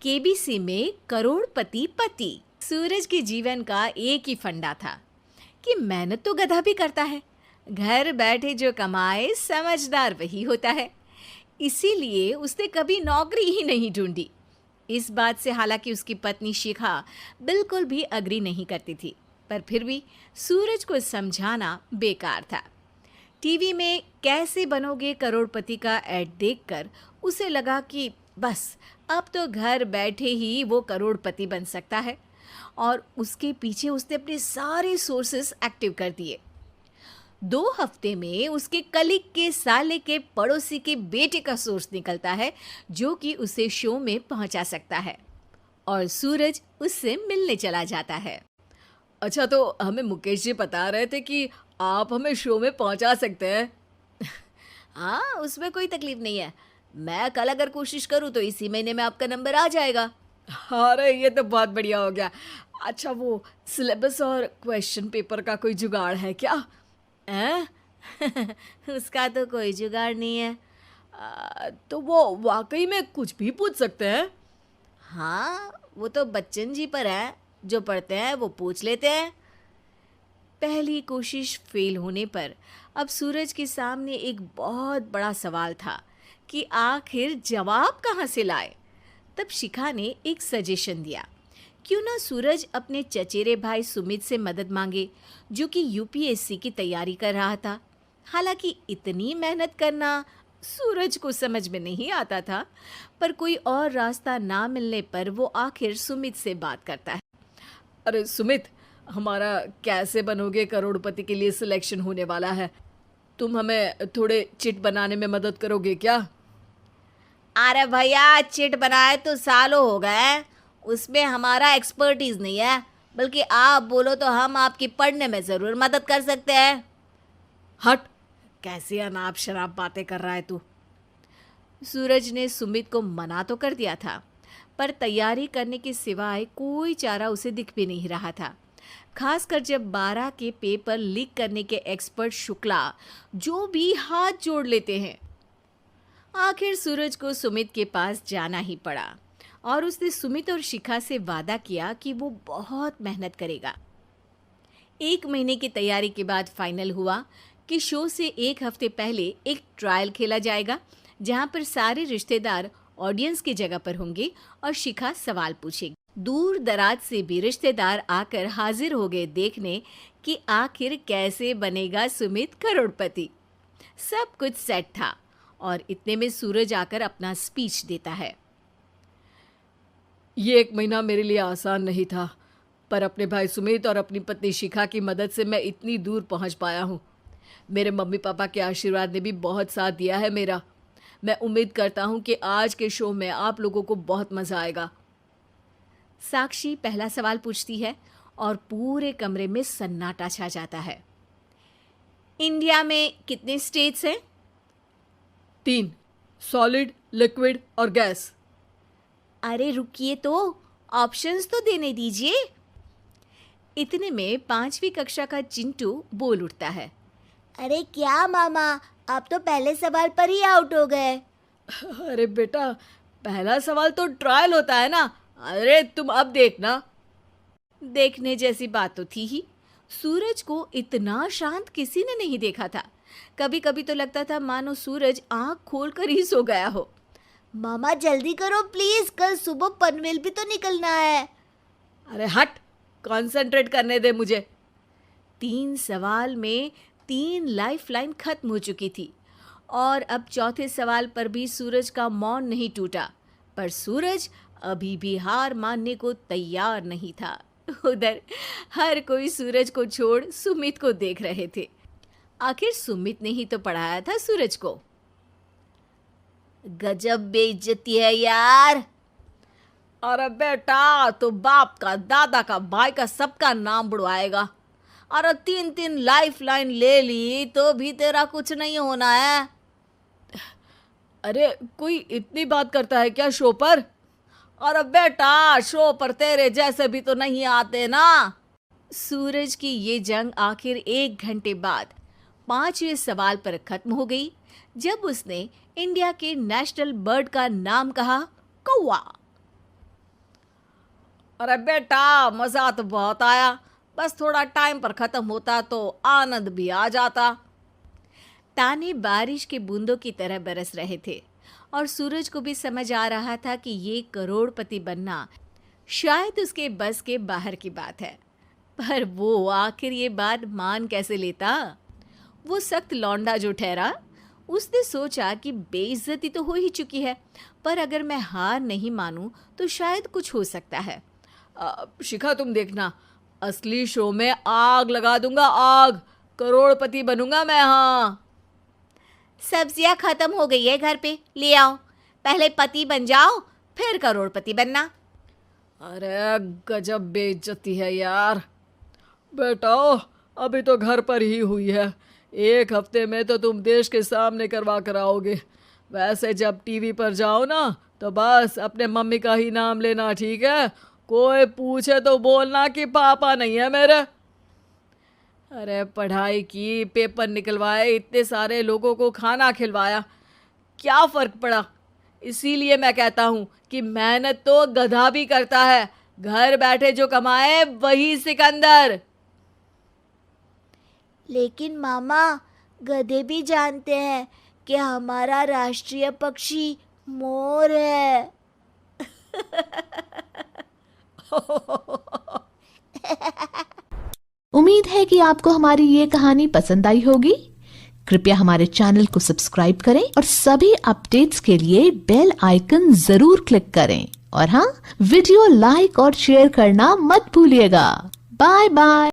KBC में करोड़पति पति। सूरज के जीवन का एक ही फंडा था कि मेहनत तो गधा भी करता है, घर बैठे जो कमाए समझदार वही होता है। इसीलिए उसने कभी नौकरी ही नहीं ढूंढी। इस बात से हालांकि उसकी पत्नी शिखा बिल्कुल भी अग्री नहीं करती थी, पर फिर भी सूरज को समझाना बेकार था। टीवी में कैसे बनोगे करोड़पति का ऐड देखकर उसे लगा कि बस अब तो घर बैठे ही वो करोड़पति बन सकता है, और उसके पीछे उसने अपने सारे सोर्सेस एक्टिव कर दिए। 2 हफ्ते में उसके कलीग के साले के पड़ोसी के बेटे का सोर्स निकलता है जो कि उसे शो में पहुंचा सकता है, और सूरज उससे मिलने चला जाता है। अच्छा, तो हमें मुकेश जी बता रहे थे कि आप हमें शो में पहुंचा सकते हैं। हाँ, उसमें कोई तकलीफ नहीं है। मैं कल अगर कोशिश करूँ तो इसी महीने में आपका नंबर आ जाएगा। अरे ये तो बहुत बढ़िया हो गया। अच्छा, वो सिलेबस और क्वेश्चन पेपर का कोई जुगाड़ है क्या? हैं? उसका तो कोई जुगाड़ नहीं है। तो वो वाकई में कुछ भी पूछ सकते हैं? हाँ, वो तो बच्चन जी पर है, जो पढ़ते हैं वो पूछ लेते हैं। पहली कोशिश फेल होने पर अब सूरज के सामने एक बहुत बड़ा सवाल था कि आखिर जवाब कहाँ से लाए। तब शिखा ने एक सजेशन दिया, क्यों ना सूरज अपने चचेरे भाई सुमित से मदद मांगे, जो कि यूपीएससी की तैयारी कर रहा था। हालांकि इतनी मेहनत करना सूरज को समझ में नहीं आता था, पर कोई और रास्ता ना मिलने पर वो आखिर सुमित से बात करता है। अरे सुमित, हमारा कैसे बनोगे करोड़पति के लिए सिलेक्शन होने वाला है। तुम हमें थोड़े चिट बनाने में मदद करोगे क्या? अरे भैया, चिट बनाए तो सालों हो गए, उसमें हमारा एक्सपर्टीज नहीं है, बल्कि आप बोलो तो हम आपकी पढ़ने में ज़रूर मदद कर सकते हैं। हट, कैसी अनाप शराब बातें कर रहा है तू। सूरज ने सुमित को मना तो कर दिया था, पर तैयारी करने के सिवाय कोई चारा उसे दिख भी नहीं रहा था, खासकर जब 12 के पेपर लीक करने के एक्सपर्ट शुक्ला जो भी हाथ जोड़ लेते हैं। आखिर सूरज को सुमित के पास जाना ही पड़ा, और उसने सुमित और शिखा से वादा किया कि वो बहुत मेहनत करेगा। 1 महीने की तैयारी के बाद फाइनल हुआ कि शो से 1 हफ्ते पहले एक ट्रायल खेला जाएगा, जहां पर सारे रिश्तेदार ऑडियंस की जगह पर होंगे और शिखा सवाल पूछेगी। दूर दराज से भी रिश्तेदार आकर हाजिर हो गए देखने कि आखिर कैसे बनेगा सुमित करोड़पति। सब कुछ सेट था, और इतने में सूरज आकर अपना स्पीच देता है। ये 1 महीना मेरे लिए आसान नहीं था, पर अपने भाई सुमित और अपनी पत्नी शिखा की मदद से मैं इतनी दूर पहुंच पाया हूँ। मेरे मम्मी पापा के आशीर्वाद ने भी बहुत साथ दिया है मेरा। मैं उम्मीद करता हूँ कि आज के शो में आप लोगों को बहुत मज़ा आएगा। साक्षी पहला सवाल पूछती है और पूरे कमरे में सन्नाटा छा जाता है। इंडिया में कितने स्टेट्स हैं? 3, सॉलिड, लिक्विड और गैस। अरे रुकिए, तो ऑप्शंस तो देने दीजिए। इतने में 5वीं कक्षा का चिंटू बोल उठता है। अरे क्या मामा, आप तो पहले सवाल पर ही आउट हो गए। अरे बेटा, पहला सवाल तो ट्रायल होता है ना। अरे तुम अब देखना। देखने जैसी बात तो थी ही। सूरज को इतना शांत किसी ने नहीं देखा था। कभी कभी तो लगता था मानो सूरज आंख खोलकर ही सो गया हो। मामा जल्दी करो प्लीज, कल सुबह पनवेल भी तो निकलना है। अरे हट, कंसंट्रेट करने दे मुझे। 3 सवाल में 3 लाइफलाइन खत्म हो चुकी थी, और अब चौथे सवाल पर भी सूरज का मौन नहीं टूटा। पर सूरज अभी भी हार मानने को तैयार नहीं था। उधर हर कोई सूरज को छोड़ सुमित को देख रहे थे। आखिर सुमित ने ही तो पढ़ाया था सूरज को। गजब बेइज्जती है यार। अरे बेटा, तो बाप का, दादा का, भाई का, सबका नाम बुड़वाएगा। अरे 3 लाइफलाइन ले ली तो भी तेरा कुछ नहीं होना है। अरे कोई इतनी बात करता है क्या शो पर? अरे बेटा, शो पर तेरे जैसे भी तो नहीं आते ना। सूरज की ये जंग आखिर 1 घंटे बाद 5वें सवाल पर खत्म हो गई, जब उसने इंडिया के नेशनल बर्ड का नाम कहा, कौवा। अरे बेटा, मजा तो बहुत आया, बस थोड़ा टाइम पर खत्म होता तो आनंद भी आ जाता। ताने बारिश के बूंदों की तरह बरस रहे थे और सूरज को भी समझ आ रहा था कि ये करोड़पति बनना शायद उसके बस के बाहर की बात है। पर वो आखिर ये बात मान कैसे लेता? वो सख्त लौंडा जो ठहरा, उसने सोचा कि बेइज्जती तो हो ही चुकी है, पर अगर मैं हार नहीं मानूं तो शायद कुछ हो सकता है। शिखा, तुम देखना, असली शो में आग लगा दूंगा, आग, करोड़पति बनूंगा मैं। हाँ, सब्जियां खत्म हो गई है घर पे, ले आओ। पहले पति बन जाओ, फिर करोड़पति बनना। अरे गजब बेइज्जती है यार। बेटा, अभी तो घर पर ही हुई है, 1 हफ्ते में तो तुम देश के सामने करवा कर आओगे। वैसे जब टीवी पर जाओ ना तो बस अपने मम्मी का ही नाम लेना, ठीक है? कोई पूछे तो बोलना कि पापा नहीं है मेरे। अरे पढ़ाई की, पेपर निकलवाए, इतने सारे लोगों को खाना खिलवाया, क्या फ़र्क पड़ा? इसीलिए मैं कहता हूँ कि मेहनत तो गधा भी करता है, घर बैठे जो कमाए वही सिकंदर। लेकिन मामा, गधे भी जानते हैं कि हमारा राष्ट्रीय पक्षी मोर है। उम्मीद है कि आपको हमारी ये कहानी पसंद आई होगी। कृपया हमारे चैनल को सब्सक्राइब करें और सभी अपडेट्स के लिए बेल आइकन जरूर क्लिक करें। और हाँ, वीडियो लाइक और शेयर करना मत भूलिएगा। Bye bye.